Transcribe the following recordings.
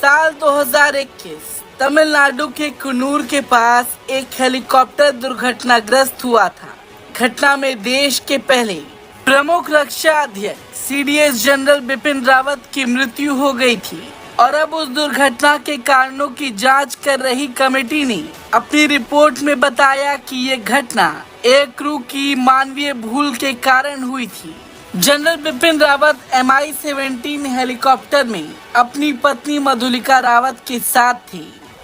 साल 2021 तमिलनाडु के कुन्नूर के पास एक हेलीकॉप्टर दुर्घटनाग्रस्त हुआ था। घटना में देश के पहले प्रमुख रक्षा अध्यक्ष सीडीएस जनरल बिपिन रावत की मृत्यु हो गई थी और अब उस दुर्घटना के कारणों की जांच कर रही कमेटी ने अपनी रिपोर्ट में बताया कि ये घटना एयर क्रू की मानवीय भूल के कारण हुई थी। General Bipin Rawat MI-17 helicopter में अपनी पत्नी मधुलिका रावत के साथ थे।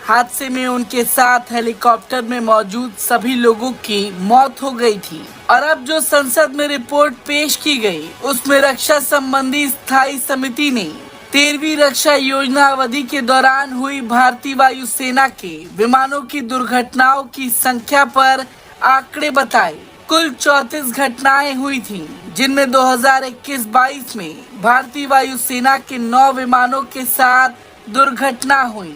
हादसे में उनके साथ हेलीकॉप्टर में मौजूद सभी लोगों की मौत हो गई थी और अब जो संसद में रिपोर्ट पेश की गई उसमें रक्षा संबंधी स्थायी समिति ने 13वीं रक्षा योजना अवधि के दौरान हुई भारतीय वायुसेना के विमानों की दुर्घटनाओं की संख्या पर आंकड़े बताए। कुल 34 घटनाएं हुई थीं, जिनमें 2021-22 में भारतीय वायुसेना के 9 विमानों के साथ दुर्घटना हुई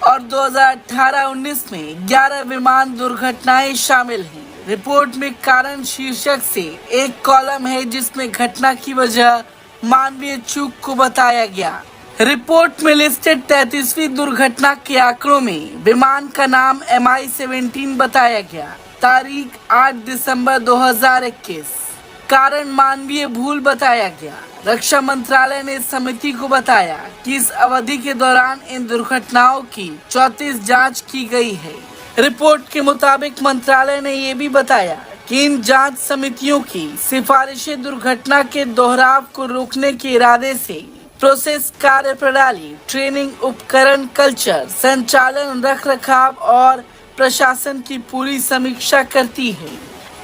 और 2018-19 में 11 विमान दुर्घटनाएं शामिल हैं। रिपोर्ट में कारण शीर्षक से एक कॉलम है जिसमें घटना की वजह मानवीय चूक को बताया गया। रिपोर्ट में लिस्टेड 33वीं दुर्घटना के आंकड़ों में विमान का नाम MI-17 बताया गया। तारीख 8 दिसंबर 2021। कारण मानवीय भूल बताया गया। रक्षा मंत्रालय ने समिति को बताया कि इस अवधि के दौरान इन दुर्घटनाओं की 34 जांच की गई है। रिपोर्ट के मुताबिक मंत्रालय ने ये भी बताया कि इन जांच समितियों की सिफारिशें दुर्घटना के दोहराव को रोकने के इरादे से प्रोसेस कार्य प्रणाली, ट्रेनिंग, उपकरण, कल्चर, संचालन, रखरखाव और प्रशासन की पूरी समीक्षा करती है।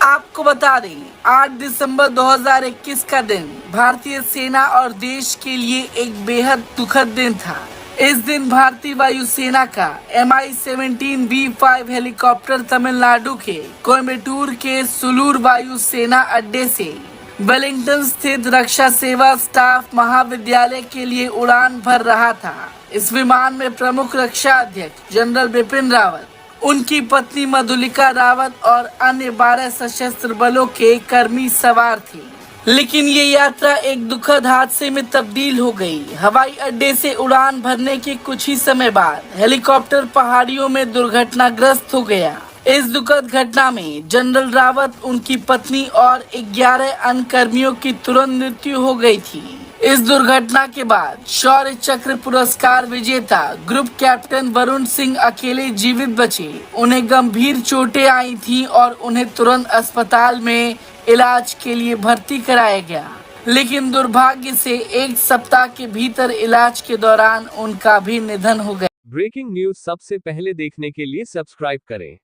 आपको बता दें, 8 दिसंबर 2021 का दिन भारतीय सेना और देश के लिए एक बेहद दुखद दिन था। इस दिन भारतीय वायुसेना का MI-17 V5 हेलीकॉप्टर तमिलनाडु के कोयम्बटूर के सुलूर वायुसेना अड्डे से वेलिंगटन स्थित रक्षा सेवा स्टाफ महाविद्यालय के लिए उड़ान भर रहा था। इस विमान में प्रमुख रक्षा अध्यक्ष जनरल बिपिन रावत, उनकी पत्नी मधुलिका रावत और अन्य 12 सशस्त्र बलों के कर्मी सवार थे। लेकिन ये यात्रा एक दुखद हादसे में तब्दील हो गई। हवाई अड्डे से उड़ान भरने के कुछ ही समय बाद हेलीकॉप्टर पहाड़ियों में दुर्घटनाग्रस्त हो गया। इस दुखद घटना में जनरल रावत, उनकी पत्नी और 11 अन्य कर्मियों की तुरंत मृत्यु हो गई थी। इस दुर्घटना के बाद शौर्य चक्र पुरस्कार विजेता ग्रुप कैप्टन वरुण सिंह अकेले जीवित बचे। उन्हें गंभीर चोटें आई थीं और उन्हें तुरंत अस्पताल में इलाज के लिए भर्ती कराया गया, लेकिन दुर्भाग्य से एक सप्ताह के भीतर इलाज के दौरान उनका भी निधन हो गया। ब्रेकिंग न्यूज सबसे पहले देखने के लिए सब्सक्राइब करें।